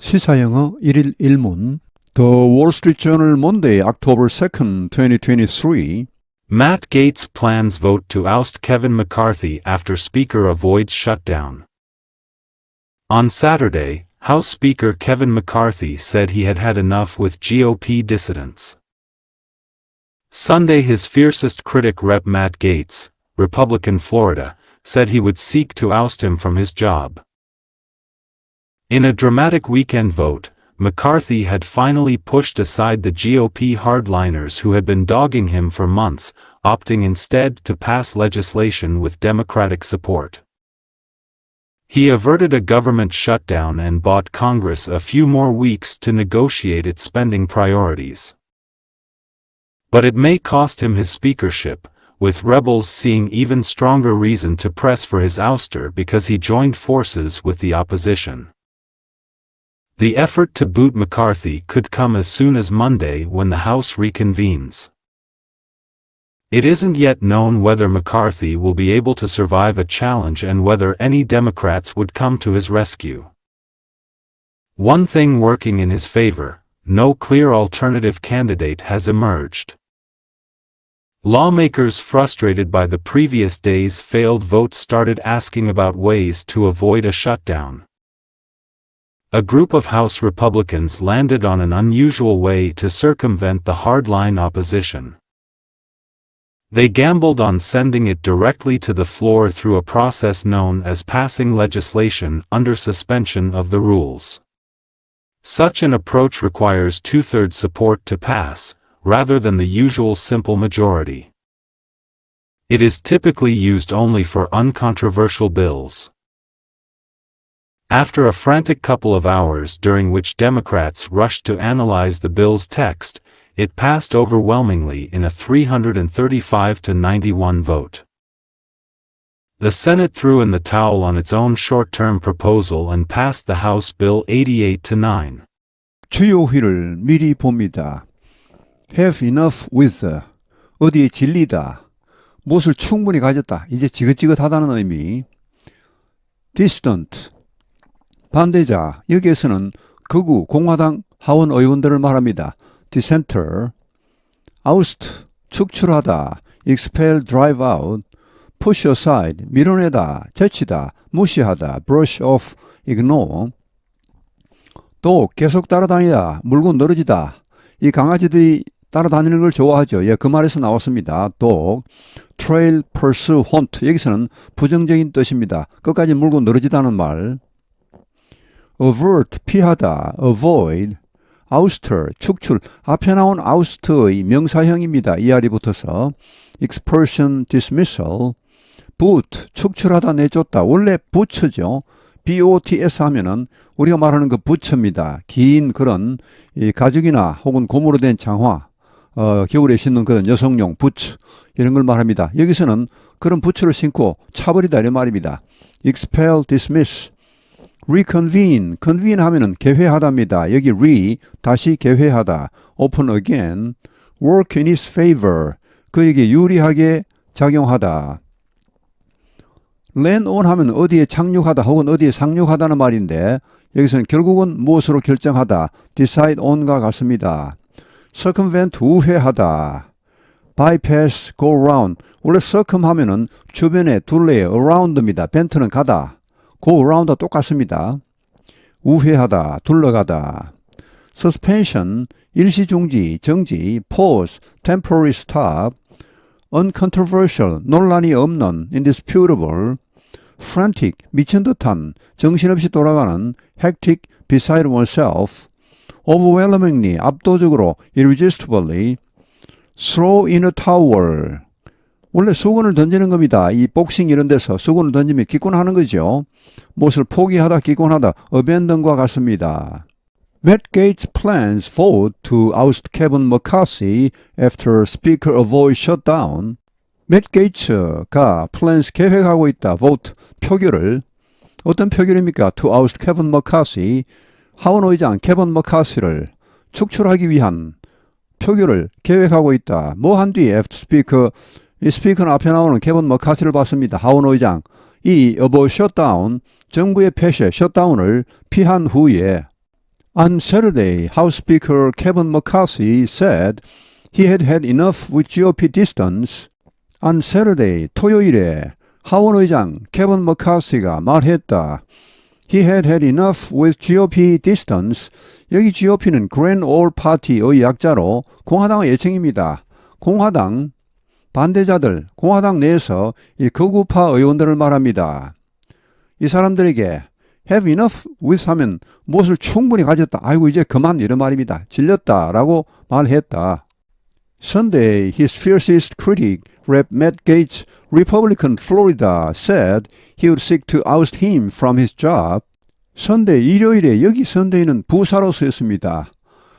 시사영어 1일 1문 The Wall Street Journal Monday, October 2nd, 2023 Matt Gaetz plans vote to oust Kevin McCarthy after Speaker avoids shutdown. On Saturday, House Speaker Kevin McCarthy said he had had enough with GOP dissidents. Sunday, his fiercest critic Rep. Matt Gaetz, Republican Florida, said he would seek to oust him from his job. In a dramatic weekend vote, McCarthy had finally pushed aside the GOP hardliners who had been dogging him for months, opting instead to pass legislation with Democratic support. He averted a government shutdown and bought Congress a few more weeks to negotiate its spending priorities. But it may cost him his speakership, with rebels seeing even stronger reason to press for his ouster because he joined forces with the opposition. The effort to boot McCarthy could come as soon as Monday when the House reconvenes. It isn't yet known whether McCarthy will be able to survive a challenge and whether any Democrats would come to his rescue. One thing working in his favor: no clear alternative candidate has emerged. Lawmakers frustrated by the previous day's failed vote started asking about ways to avoid a shutdown. A group of House Republicans landed on an unusual way to circumvent the hardline opposition. They gambled on sending it directly to the floor through a process known as passing legislation under suspension of the rules. Such an approach requires two-thirds support to pass, rather than the usual simple majority. It is typically used only for uncontroversial bills. After a frantic couple of hours during which Democrats rushed to analyze the bill's text, it passed overwhelmingly in a 335-91 vote. The Senate threw in the towel on its own short-term proposal and passed the House Bill 88-9. 주요 회를 미리 봅니다. Have enough with, 어디에 질리다, 무엇을 충분히 가졌다, 이제 지긋지긋하다는 의미. Dissident, 반대자, 여기에서는 극우 공화당 하원 의원들을 말합니다. Dissenter, oust, 축출하다, expel, drive out, push aside, 밀어내다, 제치다, 무시하다, brush off, ignore. 또 계속 따라다니다, 물고 늘어지다. 이 강아지들이 따라다니는 걸 좋아하죠. 예, 그 말에서 나왔습니다. dog, trail, pursue, hunt. 여기서는 부정적인 뜻입니다. 끝까지 물고 늘어지다는 말. avert, 피하다, avoid, ouster, 축출. 앞에 나온 oust의 명사형입니다. ER이 붙어서. expulsion, dismissal, boot, 축출하다, 내쫓다. 원래 부처죠. BOTS 하면은 우리가 말하는 그 부처입니다. 긴 그런 이 가죽이나 혹은 고무로 된 장화, 겨울에 신는 그런 여성용 부츠, 이런 걸 말합니다. 여기서는 그런 부츠를 신고 차버리다 이런 말입니다. expel, dismiss, reconvene, convene 하면은 개회하다입니다. 여기 다시 개회하다, open again, work in his favor, 그에게 유리하게 작용하다. land on 하면 어디에 착륙하다 혹은 어디에 상륙하다는 말인데 여기서는 결국은 무엇으로 결정하다, decide on과 같습니다. circumvent, 우회하다, bypass, go around. 원래 circum 하면은 주변에 둘레에 around입니다. vent는 가다, go around과 똑같습니다. 우회하다, 둘러가다. suspension, 일시중지, 정지, pause, temporary stop, uncontroversial, 논란이 없는, indisputable, frantic, 미친 듯한, 정신없이 돌아가는, hectic, beside oneself, overwhelmingly, 압도적으로, irresistibly, throw in a towel. 원래 수건을 던지는 겁니다. 이 복싱 이런 데서 수건을 던지면 기권하는 거죠. 무엇을 포기하다, 기권하다, abandon과 같습니다. Matt Gaetz plans vote to oust Kevin McCarthy after Speaker avoids shutdown. Matt Gaetz가 plans 계획하고 있다. vote 표결을. 어떤 표결입니까? To oust Kevin McCarthy. 하원 의장 케빈 머카시를 축출하기 위한 표결을 계획하고 있다. 뭐 한 뒤에 after Speaker, 이 스피커는 앞에 나오는 케빈 머카시를 봤습니다. 하원 의장. 이 avoid shutdown, 정부의 폐쇄, 셧다운을 피한 후에 On Saturday, House Speaker Kevin McCarthy said he had had enough with GOP distance. On Saturday, 토요일에 하원 의장 케빈 머카시가 말했다. He had had enough with GOP distance. 여기 GOP는 Grand Old Party의 약자로 공화당의 애칭입니다. 공화당 반대자들, 공화당 내에서 이 극우파 의원들을 말합니다. 이 사람들에게 have enough with 하면 무엇을 충분히 가졌다. 아이고 이제 그만 이런 말입니다. 질렸다라고 말했다. Sunday, his fiercest critic, Rep. Matt Gaetz, Republican Florida, said he would seek to oust him from his job. Sunday, 일요일에 여기 Sunday는 부사로 쓰였습니다.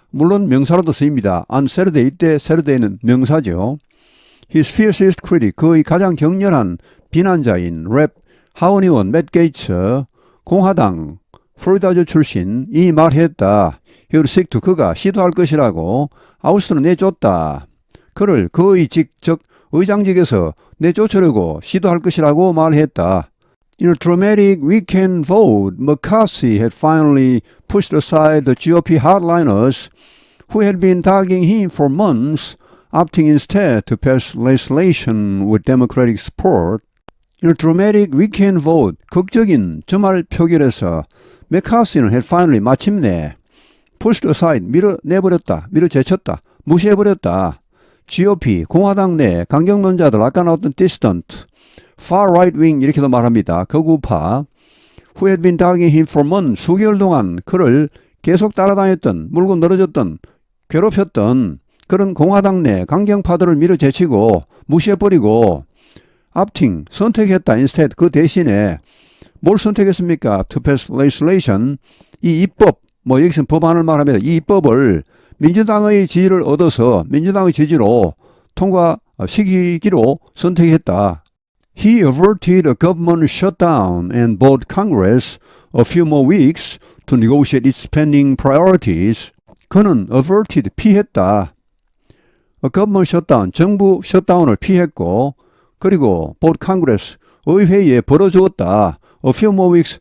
물론 명사로도 쓰입니다. On Saturday, 이때 Saturday는 명사죠. His fiercest critic, 그의 가장 격렬한 비난자인 랩 하원의원 맷 게이츠, 공화당 플로리다주 출신 이 말했다. He would seek to 그가 시도할 것이라고 아우스트는 내쫓다. 그를 그의 즉 의장직에서 내쫓으려고 시도할 것이라고 말했다. In a dramatic weekend vote, McCarthy had finally pushed aside the GOP hardliners who had been targeting him for months, opting instead to pass legislation with Democratic support. In a dramatic weekend vote, 극적인 주말 표결에서 맥카시는 had finally 마침내 pushed aside, 밀어내버렸다, 밀어제쳤다, 무시해버렸다. GOP, 공화당 내 강경론자들, 아까 나왔던 dissident, far right wing 이렇게도 말합니다. 극우파, who had been targeting him for months, 수개월 동안 그를 계속 따라다녔던, 물고 늘어졌던, 괴롭혔던 그런 공화당 내 강경파들을 밀어제치고 무시해버리고 opting, 선택했다. instead, 그 대신에 뭘 선택했습니까? to pass legislation, 이 입법, 여기서는 법안을 말합니다. 이 입법을 민주당의 지지를 얻어서 민주당의 지지로 통과시키기로 선택했다. He averted a government shutdown and bought Congress a few more weeks to negotiate its spending priorities. 그는 averted, 피했다. A government shutdown, 정부 셧다운을 피했고 그리고 bought Congress, 의회에 벌어주었다. A few more weeks,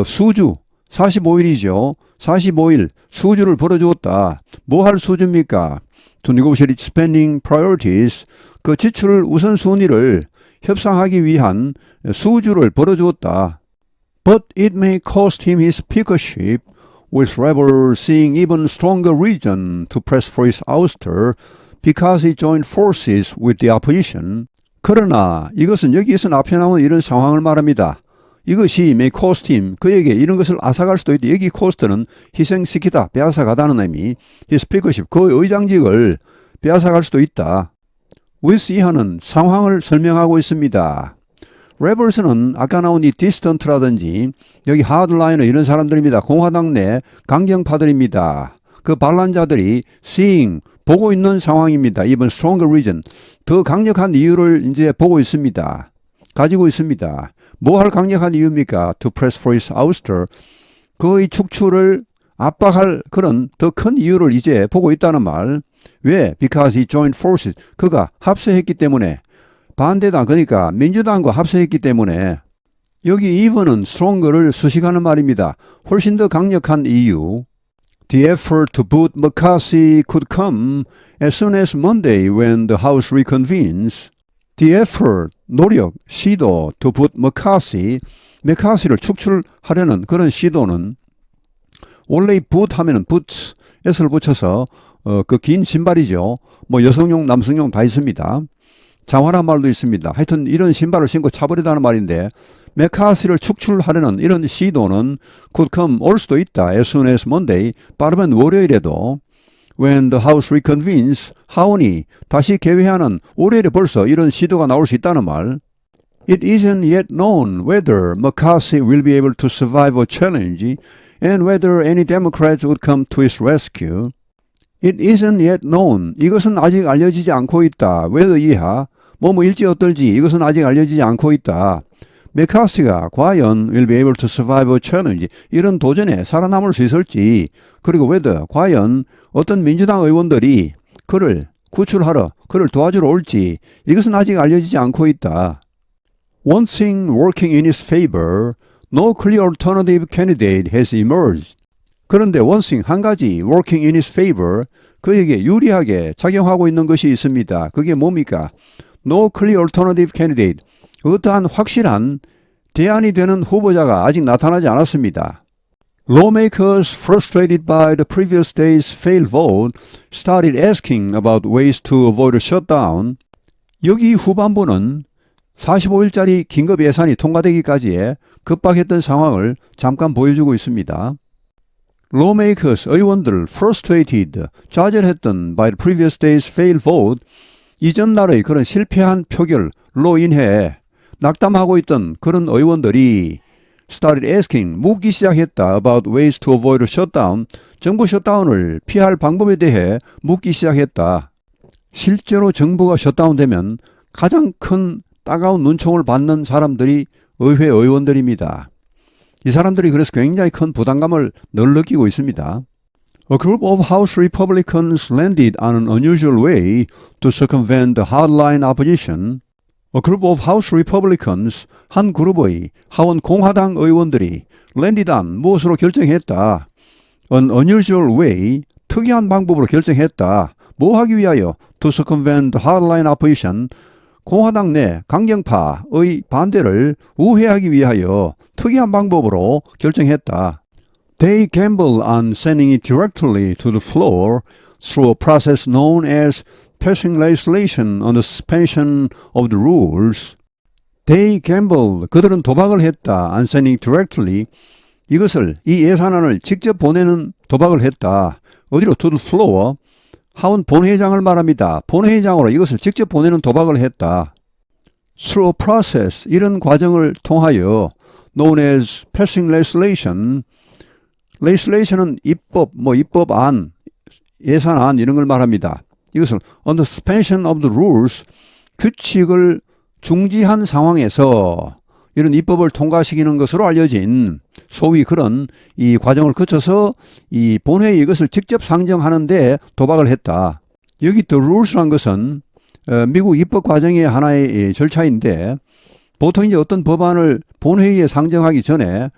수주, 45일이죠. 45일 수주를 벌어주었다. 뭐 할 수주입니까? To negotiate its spending priorities, 그 지출 우선순위를 협상하기 위한 수주를 벌어주었다. But it may cost him his speakership, with rebels seeing even stronger reason to press for his ouster because he joined forces with the opposition. 그러나 이것은 여기에서 앞에 나온 이런 상황을 말합니다. 이것이 may cost him, 그에게 이런 것을 앗아갈 수도 있다. 여기 cost는 희생시키다, 빼앗아가다는 의미. his speakership, 그 의장직을 빼앗아갈 수도 있다. with 이하는 상황을 설명하고 있습니다. rebels는 아까 나온 이 distant라든지 여기 hardliner 이런 사람들입니다. 공화당 내 강경파들입니다. 그 반란자들이 seeing, 보고 있는 상황입니다. even stronger reason, 더 강력한 이유를 이제 보고 있습니다. 가지고 있습니다. 뭐 할 강력한 이유입니까? To press for his ouster, 그의 축출을 압박할 그런 더 큰 이유를 이제 보고 있다는 말. 왜? Because he joined forces, 그가 합세했기 때문에. 반대당, 그러니까 민주당과 합세했기 때문에. 여기 even은 stronger를 수식하는 말입니다. 훨씬 더 강력한 이유. The effort to boot McCarthy could come as soon as Monday when the House reconvenes. The effort, 노력, 시도 to boot McCarthy, McCarthy를 축출하려는 그런 시도는 원래 boot 하면은 boots, s를 붙여서 그 긴 신발이죠. 여성용, 남성용 다 있습니다. 장화란 말도 있습니다. 하여튼 이런 신발을 신고 차버리다는 말인데 맥카시를 축출하려는 이런 시도는 could come, 올 수도 있다. As soon as Monday, 빠르면 월요일에도 when the House reconvenes, 하원이 다시 개회하는 월요일에 벌써 이런 시도가 나올 수 있다는 말. It isn't yet known whether McCarthy will be able to survive a challenge and whether any Democrats would come to his rescue. It isn't yet known. 이것은 아직 알려지지 않고 있다. whether 이하, 일지 어떨지 이것은 아직 알려지지 않고 있다. 맥카시가 과연 will be able to survive a challenge, 이런 도전에 살아남을 수 있을지, 그리고 whether 과연 어떤 민주당 의원들이 그를 구출하러, 그를 도와주러 올지, 이것은 아직 알려지지 않고 있다. One thing working in his favor, no clear alternative candidate has emerged. 그런데 one thing, 한 가지 working in his favor, 그에게 유리하게 작용하고 있는 것이 있습니다. 그게 뭡니까? No clear alternative candidate. 어떠한 확실한 대안이 되는 후보자가 아직 나타나지 않았습니다. Lawmakers, frustrated by the previous day's failed vote, started asking about ways to avoid a shutdown. 여기 후반부는 45일짜리 긴급 예산이 통과되기까지의 급박했던 상황을 잠깐 보여주고 있습니다. Lawmakers, 의원들, frustrated, 좌절했던 by the previous day's failed vote, 이전 날의 그런 실패한 표결로 인해 낙담하고 있던 그런 의원들이 started asking, 묻기 시작했다 about ways to avoid a shutdown, 정부 셧다운을 피할 방법에 대해 묻기 시작했다. 실제로 정부가 셧다운되면 가장 큰 따가운 눈총을 받는 사람들이 의회 의원들입니다. 이 사람들이 그래서 굉장히 큰 부담감을 늘 느끼고 있습니다. A group of House Republicans landed on an unusual way to circumvent the hardline opposition. A group of House Republicans, 한 그룹의 하원 공화당 의원들이 landed on, 무엇으로 결정했다. An unusual way, 특이한 방법으로 결정했다. 뭐 하기 위하여? To circumvent the hardline opposition, 공화당 내 강경파의 반대를 우회하기 위하여 특이한 방법으로 결정했다. They gamble on sending it directly to the floor through a process known as passing legislation on the suspension of the rules. They gamble, 그들은 도박을 했다. On sending directly, 이것을, 이 예산안을 직접 보내는 도박을 했다. 어디로? To the floor, 하원 본회의장을 말합니다. 본회의장으로 이것을 직접 보내는 도박을 했다. Through a process, 이런 과정을 통하여 known as passing legislation, legislation은 입법, 입법안, 예산안 이런 걸 말합니다. 이것을 on the suspension of the rules, 규칙을 중지한 상황에서 이런 입법을 통과시키는 것으로 알려진 소위 그런 이 과정을 거쳐서 이 본회의 이것을 직접 상정하는데 도박을 했다. 여기 the rules란 것은 미국 입법 과정의 하나의 절차인데 보통 이제 어떤 법안을 본회의에 상정하기 전에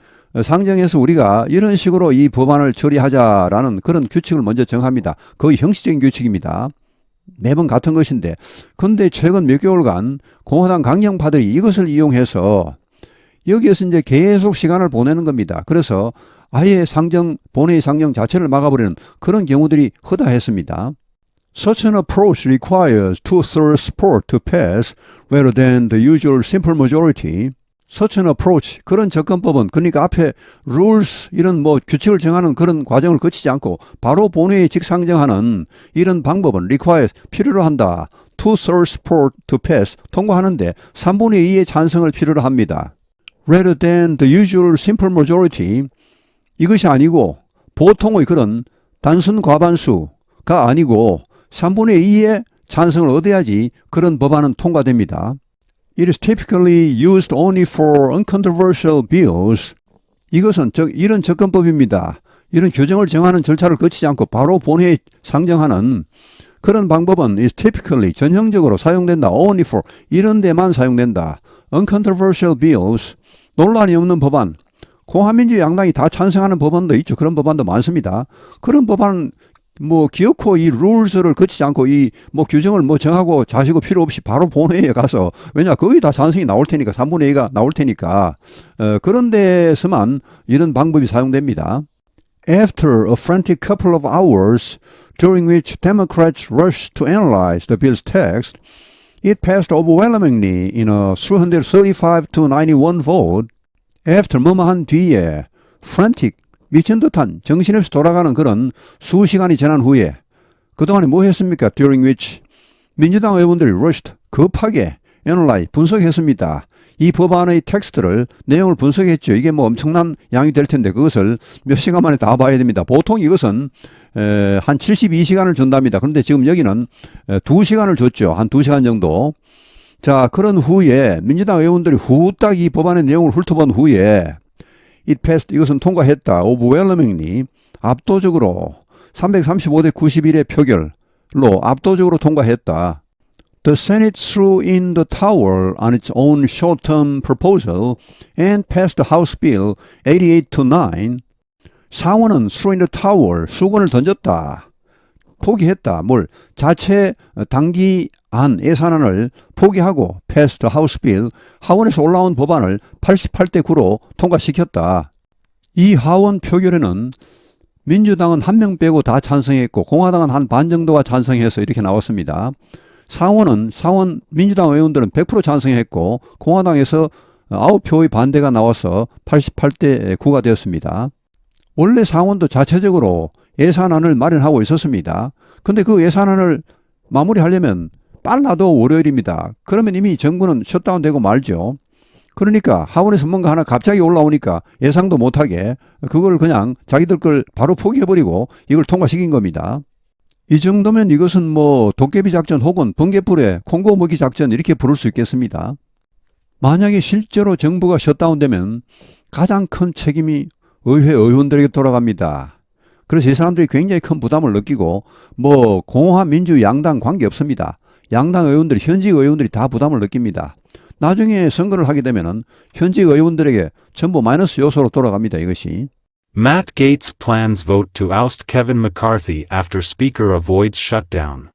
상정해서 우리가 이런 식으로 이 법안을 처리하자라는 그런 규칙을 먼저 정합니다. 거의 형식적인 규칙입니다. 매번 같은 것인데 근데 최근 몇 개월간 공화당 강경파들이 이것을 이용해서 여기에서 이제 계속 시간을 보내는 겁니다. 그래서 아예 본회의 상정 자체를 막아버리는 그런 경우들이 허다했습니다. Such an approach requires 2/3 support to pass rather than the usual simple majority. Such an approach, 그런 접근법은 그러니까 앞에 rules 이런 규칙을 정하는 그런 과정을 거치지 않고 바로 본회의에 직상정하는 이런 방법은 requires 필요로 한다. 2/3 support to pass 통과하는데 3분의 2의 찬성을 필요로 합니다. Rather than the usual simple majority, 이것이 아니고 보통의 그런 단순 과반수가 아니고 3분의 2의 찬성을 얻어야지 그런 법안은 통과됩니다. It is typically used only for uncontroversial bills. 이것은 이런 접근법입니다. 이런 규정을 정하는 절차를 거치지 않고 바로 본회의에 상정하는 그런 방법은 is typically 전형적으로 사용된다. Only for 이런 데만 사용된다. Uncontroversial bills, 논란이 없는 법안. 공화민주 양당이 다 찬성하는 법안도 있죠. 그런 법안도 많습니다. 그런 법안은 기어코 이 룰스를 거치지 않고 이 규정을 정하고 자시고 필요 없이 바로 본회의에 가서 왜냐 거의 다 찬성이 나올 테니까 3분의 2가 나올 테니까 그런 데서만 이런 방법이 사용됩니다. After a frantic couple of hours during which Democrats rushed to analyze the bill's text, it passed overwhelmingly in a 335 to 91 vote. After 뭐뭐한 뒤에 frantic 미친 듯한 정신없이 돌아가는 그런 수시간이 지난 후에 그동안에 뭐 했습니까? During which 민주당 의원들이 rushed 급하게 analyze 분석했습니다. 이 법안의 텍스트를 내용을 분석했죠. 이게 엄청난 양이 될 텐데 그것을 몇 시간 만에 다 봐야 됩니다. 보통 이것은 한 72시간을 준답니다. 그런데 지금 여기는 2시간을 줬죠. 한 2시간 정도. 자, 그런 후에 민주당 의원들이 후딱 이 법안의 내용을 훑어본 후에 It passed, 이것은 통과했다. Overwhelmingly, 압도적으로 335대 91의 표결로 압도적으로 통과했다. The Senate threw in the towel on its own short-term proposal and passed the House Bill 88 to 9. 상원은 threw in the towel, 수건을 던졌다. 포기했다. 뭘 자체 단기안 예산안을 포기하고 passed the House bill, 하원에서 올라온 법안을 88대 9로 통과시켰다. 이 하원 표결에는 민주당은 한 명 빼고 다 찬성했고 공화당은 한 반 정도가 찬성해서 이렇게 나왔습니다. 상원 민주당 의원들은 100% 찬성했고 공화당에서 9표의 반대가 나와서 88대 9가 되었습니다. 원래 상원도 자체적으로 예산안을 마련하고 있었습니다. 근데 그 예산안을 마무리하려면 빨라도 월요일입니다. 그러면 이미 정부는 셧다운되고 말죠. 그러니까 하원에서 뭔가 하나 갑자기 올라오니까 예상도 못하게 그걸 그냥 자기들 걸 바로 포기해버리고 이걸 통과시킨 겁니다. 이 정도면 이것은 뭐 도깨비 작전 혹은 번개불에 콩고 먹이 작전 이렇게 부를 수 있겠습니다. 만약에 실제로 정부가 셧다운되면 가장 큰 책임이 의회 의원들에게 돌아갑니다. 그래서 이 사람들이 굉장히 큰 부담을 느끼고 뭐 공화 민주 양당 관계없습니다. 양당 의원들이 현직 의원들이 다 부담을 느낍니다. 나중에 선거를 하게 되면은 현직 의원들에게 전부 마이너스 요소로 돌아갑니다. 이것이. Matt Gaetz plans vote to oust Kevin McCarthy after Speaker avoids shutdown.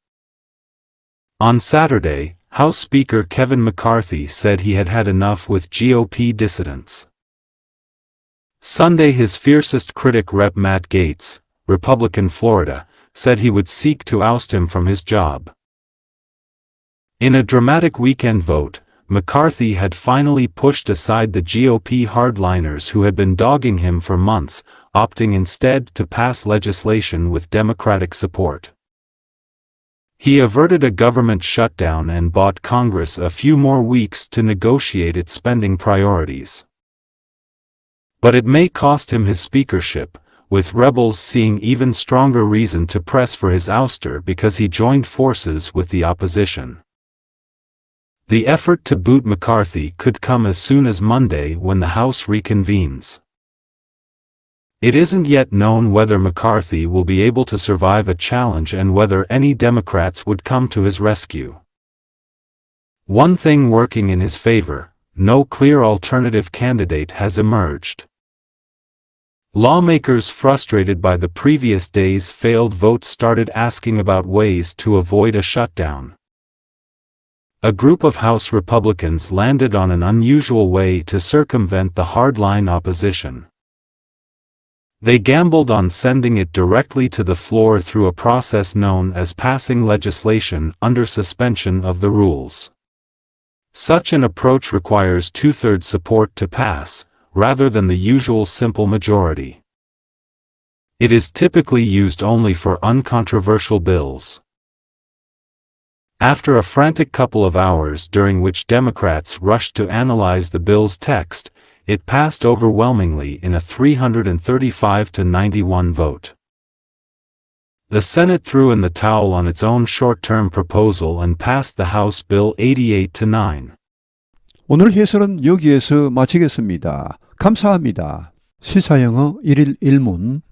On Saturday, House Speaker Kevin McCarthy said he had had enough with GOP dissidents. Sunday, his fiercest critic Rep. Matt Gaetz, Republican Florida, said he would seek to oust him from his job. In a dramatic weekend vote, McCarthy had finally pushed aside the GOP hardliners who had been dogging him for months, opting instead to pass legislation with Democratic support. He averted a government shutdown and bought Congress a few more weeks to negotiate its spending priorities. But it may cost him his speakership, with rebels seeing even stronger reason to press for his ouster because he joined forces with the opposition. The effort to boot McCarthy could come as soon as Monday when the House reconvenes. It isn't yet known whether McCarthy will be able to survive a challenge and whether any Democrats would come to his rescue. One thing working in his favor: no clear alternative candidate has emerged. Lawmakers frustrated by the previous day's failed vote started asking about ways to avoid a shutdown. A group of House Republicans landed on an unusual way to circumvent the hardline opposition. They gambled on sending it directly to the floor through a process known as passing legislation under suspension of the rules. Such an approach requires two-thirds support to pass, rather than the usual simple majority. It is typically used only for uncontroversial bills. After a frantic couple of hours during which Democrats rushed to analyze the bill's text, it passed overwhelmingly in a 335-91 vote. The Senate threw in the towel on its own short-term proposal and passed the House Bill 88-9. 오늘 해설은 여기에서 마치겠습니다. 감사합니다. 시사영어 1일 1문